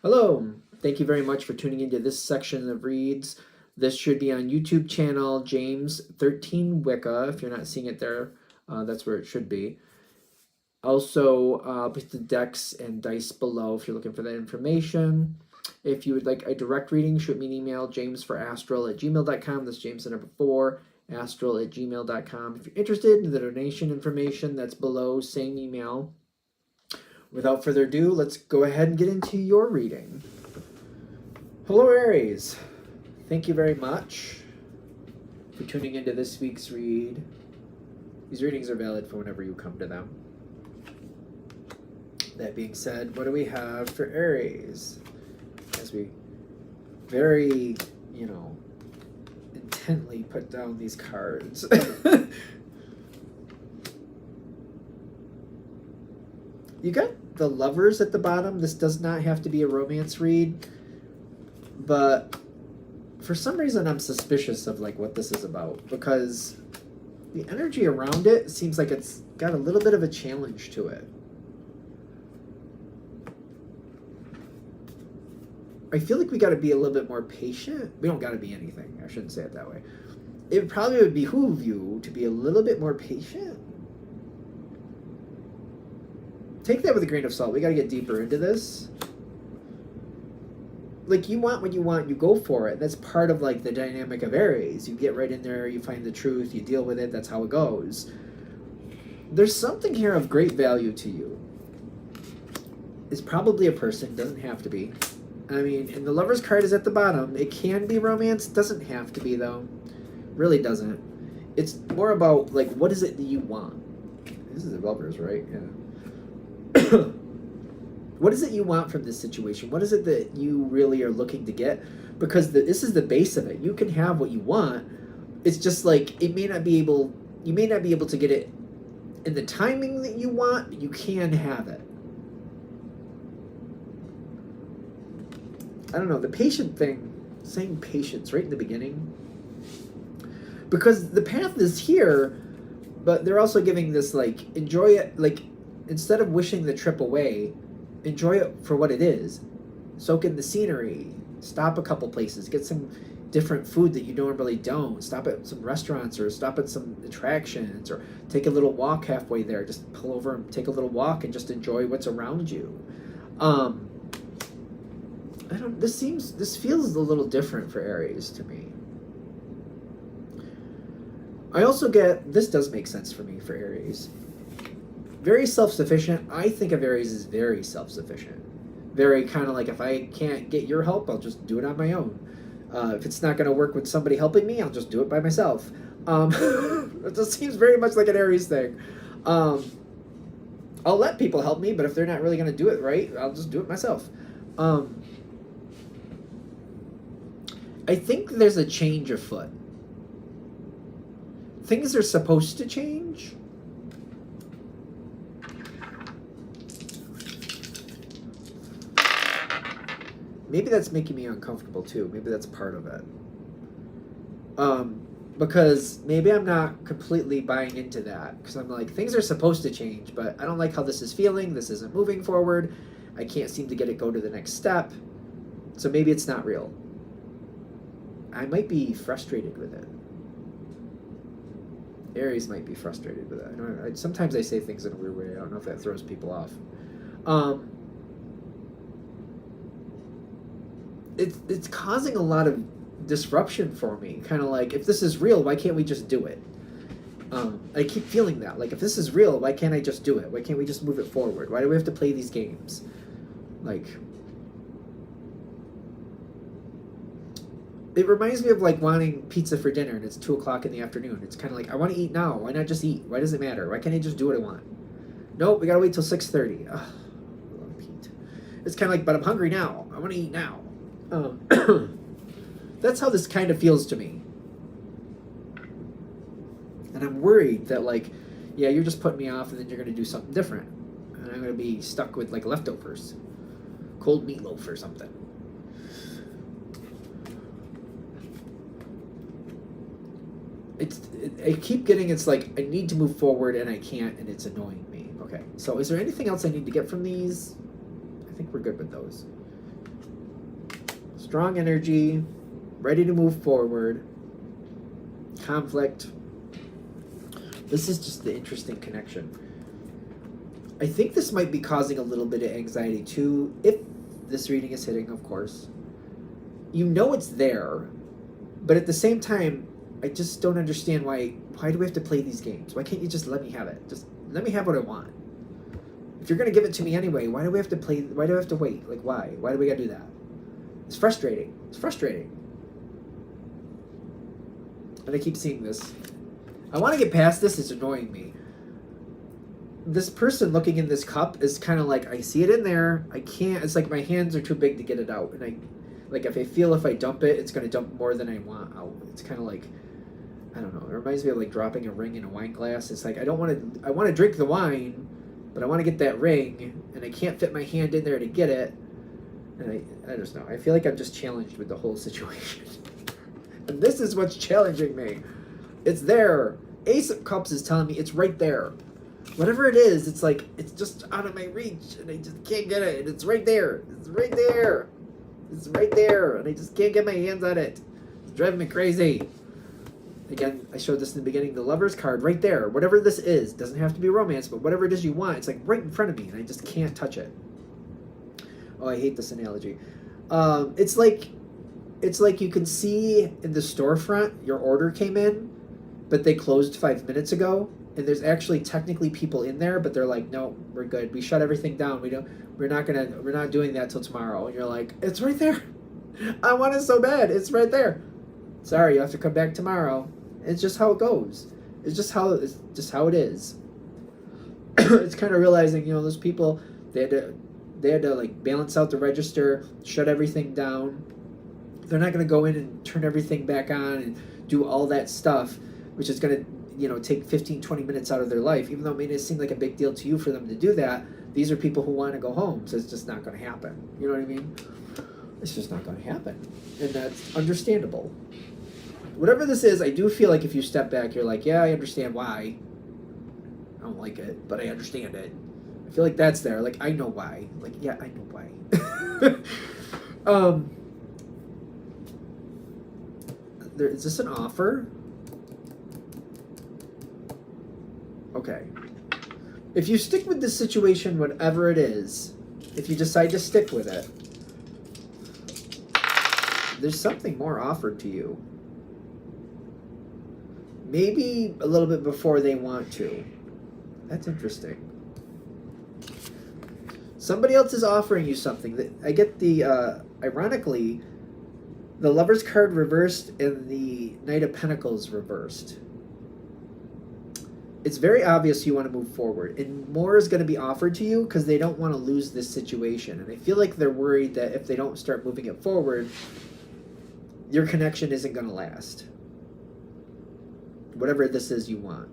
Hello, thank you very much for tuning into this section of reads. This should be on YouTube channel James 13 Wicca. If you're not seeing it there, that's where it should be. Also, put the decks and dice below if you're looking for that information. If you would like a direct reading, shoot me an email, jamesforastral@gmail.com. That's James the number 4, astral@gmail.com. If you're interested in the donation information, that's below, same email. Without further ado, let's go ahead and get into your reading. Hello, Aries. Thank you very much for tuning into this week's read. These readings are valid for whenever you come to them. That being said, what do we have for Aries? As we very, intently put down these cards. You got the Lovers at the bottom. This does not have to be a romance read, but for some reason I'm suspicious of what this is about, because the energy around it seems like it's got a little bit of a challenge to it. I feel like we got to be a little bit more patient. We don't got to be anything. I shouldn't say it that way. It probably would behoove you to be a little bit more patient. Take that with a grain of salt. We got to get deeper into this. You want what you want, you go for it. That's part of the dynamic of Aries. You get right in there, you find the truth, you deal with it. That's how it goes. There's something here of great value to you. It's probably a person, doesn't have to be. I mean, and the Lover's card is at the bottom. It can be romance, doesn't have to be though. Really doesn't. It's more about what is it that you want? This is the Lovers, right? Yeah. What is it you want from this situation? What is it that you really are looking to get? Because this is the base of it. You can have what you want. It's just you may not be able to get it in the timing that you want, but you can have it. I don't know, the patient thing, saying patience right in the beginning. Because the path is here, but they're also giving this enjoy it, instead of wishing the trip away, enjoy it for what it is. Soak in the scenery. Stop a couple places. Get some different food that you normally don't. Stop at some restaurants or stop at some attractions or take a little walk halfway there. Just pull over and take a little walk and just enjoy what's around you. This feels a little different for Aries to me. I also get, this does make sense for me for Aries. Very self-sufficient. I think of Aries as very self-sufficient. Very kind of if I can't get your help, I'll just do it on my own. If it's not going to work with somebody helping me, I'll just do it by myself. It just seems very much like an Aries thing. I'll let people help me, but if they're not really going to do it right, I'll just do it myself. I think there's a change afoot. Things are supposed to change. Maybe that's making me uncomfortable too. Maybe that's part of it. Because maybe I'm not completely buying into that. Because I'm things are supposed to change, but I don't like how this is feeling. This isn't moving forward. I can't seem to get it go to the next step. So maybe it's not real. I might be frustrated with it. Aries might be frustrated with it. Sometimes I say things in a weird way. I don't know if that throws people off. It's causing a lot of disruption for me. Kind of if this is real, why can't we just do it? I keep feeling that. If this is real, why can't I just do it? Why can't we just move it forward? Why do we have to play these games? It reminds me of wanting pizza for dinner and it's 2 o'clock in the afternoon. It's kind of I want to eat now. Why not just eat? Why does it matter? Why can't I just do what I want? Nope, we gotta wait till 6:30. Ugh, I love Pete. It's kind of but I'm hungry now. I want to eat now. That's how this kind of feels to me. And I'm worried that yeah, you're just putting me off and then you're going to do something different. And I'm going to be stuck with leftovers. Cold meatloaf or something. I keep getting I need to move forward and I can't and it's annoying me. Okay, so is there anything else I need to get from these? I think we're good with those. Strong energy, ready to move forward. Conflict. This is just the interesting connection. I think this might be causing a little bit of anxiety too, if this reading is hitting, of course. You know it's there, but at the same time, I just don't understand why do we have to play these games? Why can't you just let me have it? Just let me have what I want. If you're going to give it to me anyway, why do we have to play? Why do I have to wait? Like, why? Why do we got to do that? It's frustrating. It's frustrating. And I keep seeing this. I want to get past this. It's annoying me. This person looking in this cup is kind of like, I see it in there. I can't. It's like my hands are too big to get it out. And if I dump it, it's going to dump more than I want out. It's kind of like, I don't know. It reminds me of like dropping a ring in a wine glass. It's like, I want to drink the wine, but I want to get that ring, and I can't fit my hand in there to get it. And I just know. I feel like I'm just challenged with the whole situation. And this is what's challenging me. It's there. Ace of Cups is telling me it's right there. Whatever it is, it's like, it's just out of my reach, and I just can't get it. And it's right there. It's right there. It's right there, and I just can't get my hands on it. It's driving me crazy. Again, I showed this in the beginning, the Lover's card, right there. Whatever this is, doesn't have to be romance, but whatever it is you want, it's like right in front of me, and I just can't touch it. Oh, I hate this analogy. It's like you can see in the storefront your order came in, but they closed 5 minutes ago, and there's actually technically people in there, but they're like, no, we're good. We shut everything down. We're not doing that till tomorrow. And you're like, it's right there. I want it so bad. It's right there. Sorry, you have to come back tomorrow. It's just how it goes. It's just how it is. It's kind of realizing, those people, they had to like balance out the register, shut everything down. They're not going to go in and turn everything back on and do all that stuff, which is going to, take 15, 20 minutes out of their life. Even though it may not seem like a big deal to you for them to do that, these are people who want to go home, so it's just not going to happen. You know what I mean? It's just not going to happen. And that's understandable. Whatever this is, I do feel like if you step back, you're like, yeah, I understand why. I don't like it, but I understand it. I feel like that's there. Like, I know why. Like, yeah, I know why. Is this an offer? Okay. If you stick with this situation, whatever it is, if you decide to stick with it, there's something more offered to you. Maybe a little bit before they want to. That's interesting. Somebody else is offering you something. That I get the, ironically, the Lover's card reversed and the Knight of Pentacles reversed. It's very obvious you want to move forward. And more is going to be offered to you because they don't want to lose this situation. And I feel like they're worried that if they don't start moving it forward, your connection isn't going to last. Whatever this is you want.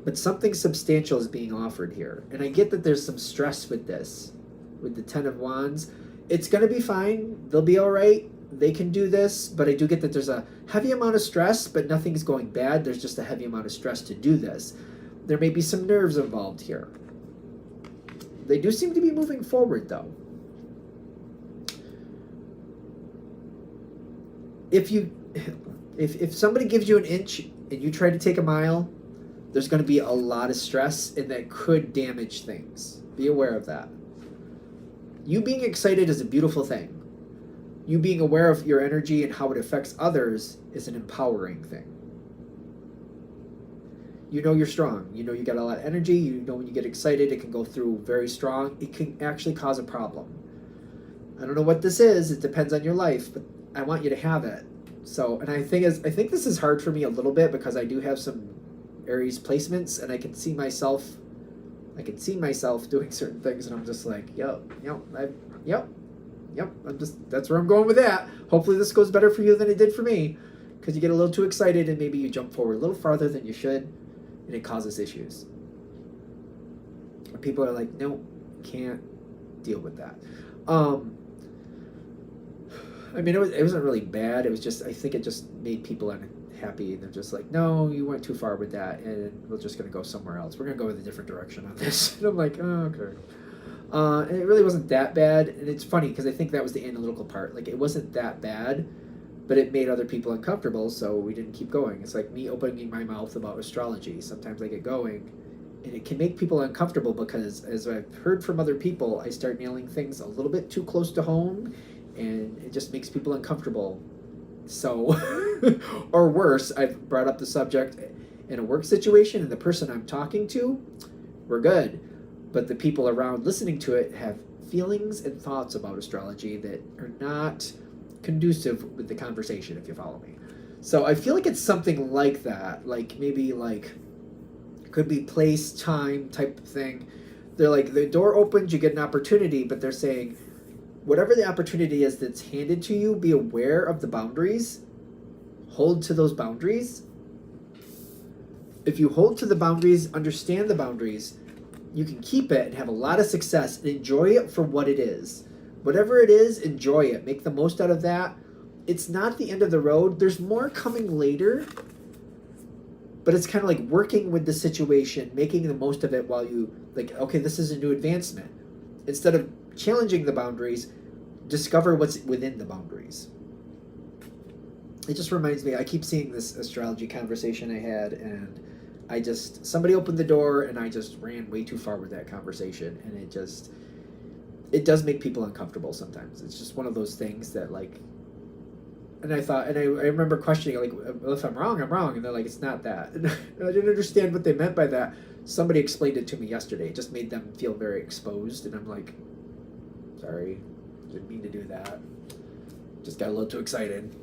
But something substantial is being offered here. And I get that there's some stress with this. With the Ten of Wands. It's going to be fine. They'll be all right. They can do this. But I do get that there's a heavy amount of stress, but nothing's going bad. There's just a heavy amount of stress to do this. There may be some nerves involved here. They do seem to be moving forward, though. If somebody gives you an inch and you try to take a mile, there's going to be a lot of stress, and that could damage things. Be aware of that. You being excited is a beautiful thing. You being aware of your energy and how it affects others is an empowering thing. You know you're strong. You know you got a lot of energy. You know when you get excited, it can go through very strong. It can actually cause a problem. I don't know what this is. It depends on your life, but I want you to have it. So, and I think this is hard for me a little bit because I do have some Aries placements, and I can see myself doing certain things, and I'm just like, that's where I'm going with that. Hopefully this goes better for you than it did for me, because you get a little too excited and maybe you jump forward a little farther than you should, and it causes issues. People are like, no, can't deal with that. I mean, it wasn't really bad. It was just, I think it just made people unhappy. They're just like, no, you went too far with that, and we're just going to go somewhere else. We're going to go in a different direction on this. And I'm like, oh, okay. And it really wasn't that bad. And it's funny because I think that was the analytical part. Like, it wasn't that bad, but it made other people uncomfortable, so we didn't keep going. It's like me opening my mouth about astrology. Sometimes I get going, and it can make people uncomfortable because, as I've heard from other people, I start nailing things a little bit too close to home, and it just makes people uncomfortable. So, or worse, I've brought up the subject in a work situation, and the person I'm talking to, we're good. But the people around listening to it have feelings and thoughts about astrology that are not conducive with the conversation, if you follow me. So I feel like it's something like that, like maybe like could be place, time type of thing. They're like, the door opens, you get an opportunity, but they're saying whatever the opportunity is that's handed to you, be aware of the boundaries, hold to those boundaries. If you hold to the boundaries, understand the boundaries, you can keep it and have a lot of success and enjoy it for what it is. Whatever it is, enjoy it. Make the most out of that. It's not the end of the road. There's more coming later, but it's kind of like working with the situation, making the most of it while you, like, okay, this is a new advancement. Instead of challenging the boundaries, discover what's within the boundaries. It just reminds me, I keep seeing this astrology conversation I had, and somebody opened the door, and I just ran way too far with that conversation, and it does make people uncomfortable sometimes. It's just one of those things that, like, and I remember questioning, like, well, if I'm wrong, I'm wrong. And they're like, it's not that. And I didn't understand what they meant by that. Somebody explained it to me yesterday. It just made them feel very exposed. And I'm like, sorry, didn't mean to do that. Just got a little too excited.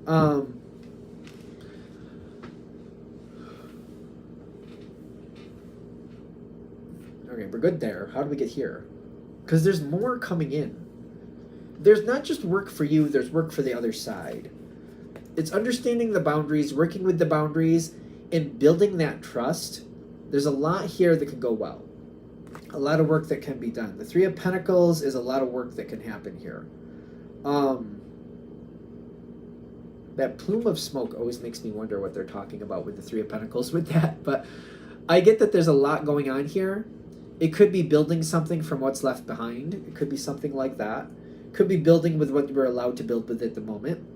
Okay, we're good there. How do we get here? Because there's more coming in. There's not just work for you, there's work for the other side. It's understanding the boundaries, working with the boundaries, and building that trust. There's a lot here that can go well. A lot of work that can be done. The Three of Pentacles is a lot of work that can happen here. That plume of smoke always makes me wonder what they're talking about with the Three of Pentacles with that. But I get that there's a lot going on here. It could be building something from what's left behind. It could be something like that. It could be building with what we're allowed to build with at the moment.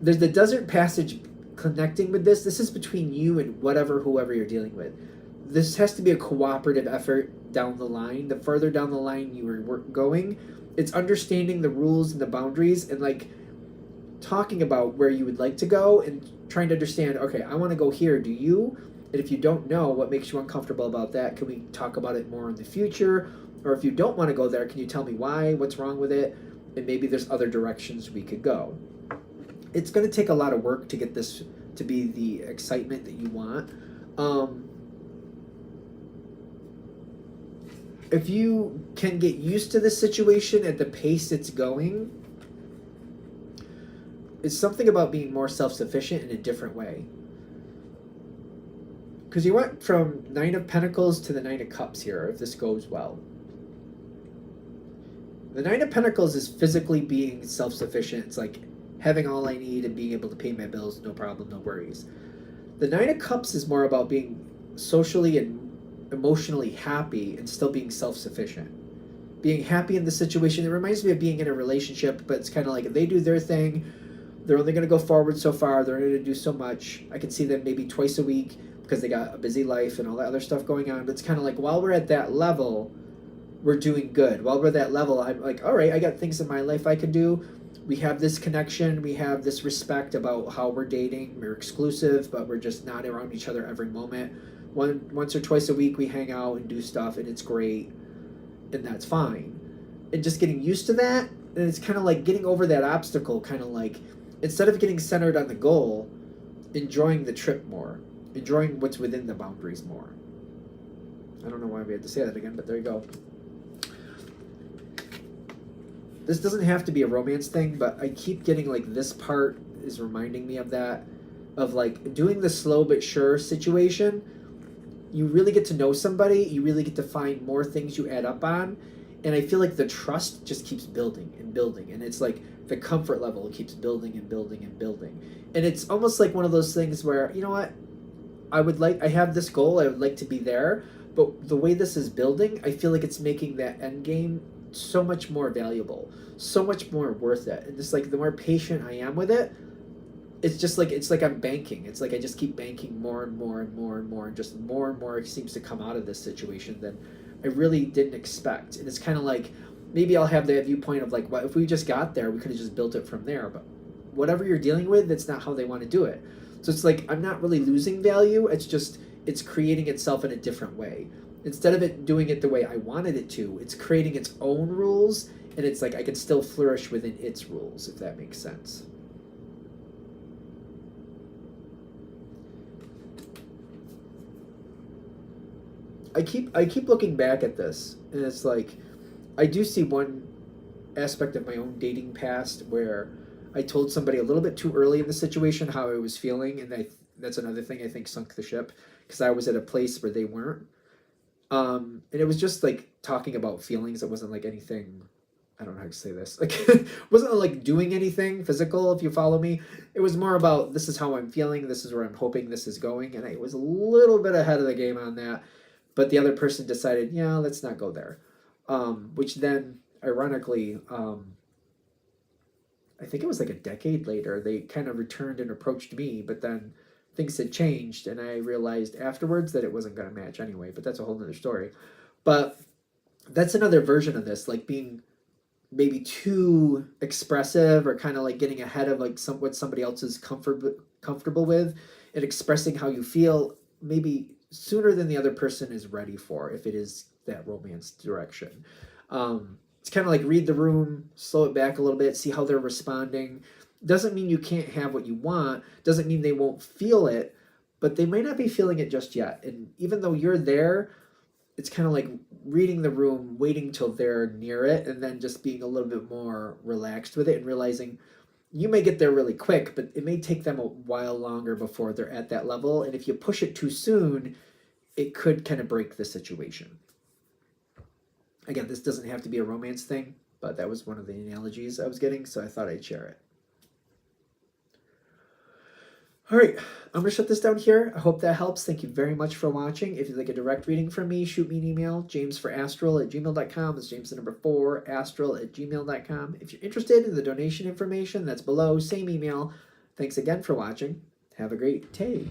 There's the desert passage connecting with this. This is between you and whoever you're dealing with. This has to be a cooperative effort down the line. The further down the line you are going, it's understanding the rules and the boundaries and, like, talking about where you would like to go and trying to understand, okay, I want to go here. Do you? And if you don't know what makes you uncomfortable about that, can we talk about it more in the future? Or if you don't want to go there, can you tell me why? What's wrong with it? And maybe there's other directions we could go. It's going to take a lot of work to get this to be the excitement that you want. If you can get used to this situation at the pace it's going, it's something about being more self-sufficient in a different way. Because you went from Nine of Pentacles to the Nine of Cups here, if this goes well. The Nine of Pentacles is physically being self-sufficient. It's like having all I need and being able to pay my bills, no problem, no worries. The Nine of Cups is more about being socially and emotionally happy and still being self-sufficient. Being happy in the situation. It reminds me of being in a relationship, but it's kind of like if they do their thing, they're only going to go forward so far, they're going to do so much. I can see them maybe twice a week because they got a busy life and all that other stuff going on. But it's kind of like while we're at that level, we're doing good. While we're at that level, I'm like, all right, I got things in my life I can do. We have this connection. We have this respect about how we're dating. We're exclusive, but we're just not around each other every moment. Once or twice a week, we hang out and do stuff, and it's great, and that's fine. And just getting used to that, and it's kind of like getting over that obstacle, kind of like instead of getting centered on the goal, enjoying the trip more, enjoying what's within the boundaries more. I don't know why we had to say that again, but there you go. This doesn't have to be a romance thing, but I keep getting like this part is reminding me of that, of like doing the slow but sure situation. You really get to know somebody, you really get to find more things you add up on, and I feel like the trust just keeps building and building, and it's like the comfort level keeps building and building and building. And it's almost like one of those things where, you know what, I have this goal, I would like to be there, But the way this is building, I feel like it's making that end game so much more valuable, so much more worth it. And just like the more patient I am with it, it's like I'm banking. It's like I just keep banking more and more and more and more, and just more and more seems to come out of this situation than I really didn't expect. And it's kind of like maybe I'll have the viewpoint of like, well, if we just got there, we could have just built it from there. But whatever you're dealing with, that's not how they want to do it. So it's like I'm not really losing value. It's just it's creating itself in a different way. Instead of it doing it the way I wanted it to, it's creating its own rules, and it's like I can still flourish within its rules, if that makes sense. I keep looking back at this, and it's like I do see one aspect of my own dating past where I told somebody a little bit too early in the situation how I was feeling, and that's another thing I think sunk the ship because I was at a place where they weren't. And it was just like talking about feelings. It wasn't like anything. I don't know how to say this. Like, it wasn't like doing anything physical. If you follow me, it was more about this is how I'm feeling. This is where I'm hoping this is going, and I was a little bit ahead of the game on that. But the other person decided, yeah, let's not go there. Which then, ironically, I think it was like a decade later, they kind of returned and approached me, but then things had changed, and I realized afterwards that it wasn't going to match anyway, but that's a whole nother story. But that's another version of this, like being maybe too expressive or kind of like getting ahead of like what somebody else is comfortable with and expressing how you feel maybe sooner than the other person is ready for if it is that romance direction. It's kind of like read the room, slow it back a little bit, see how they're responding. Doesn't mean you can't have what you want, doesn't mean they won't feel it, but they might not be feeling it just yet. And even though you're there, it's kind of like reading the room, waiting till they're near it, and then just being a little bit more relaxed with it and realizing you may get there really quick, but it may take them a while longer before they're at that level. And if you push it too soon, it could kind of break the situation. Again, this doesn't have to be a romance thing, but that was one of the analogies I was getting, so I thought I'd share it. All right, I'm going to shut this down here. I hope that helps. Thank you very much for watching. If you'd like a direct reading from me, shoot me an email, jamesforastral@gmail.com. That's James the number 4, astral@gmail.com. If you're interested in the donation information, that's below, same email. Thanks again for watching. Have a great day.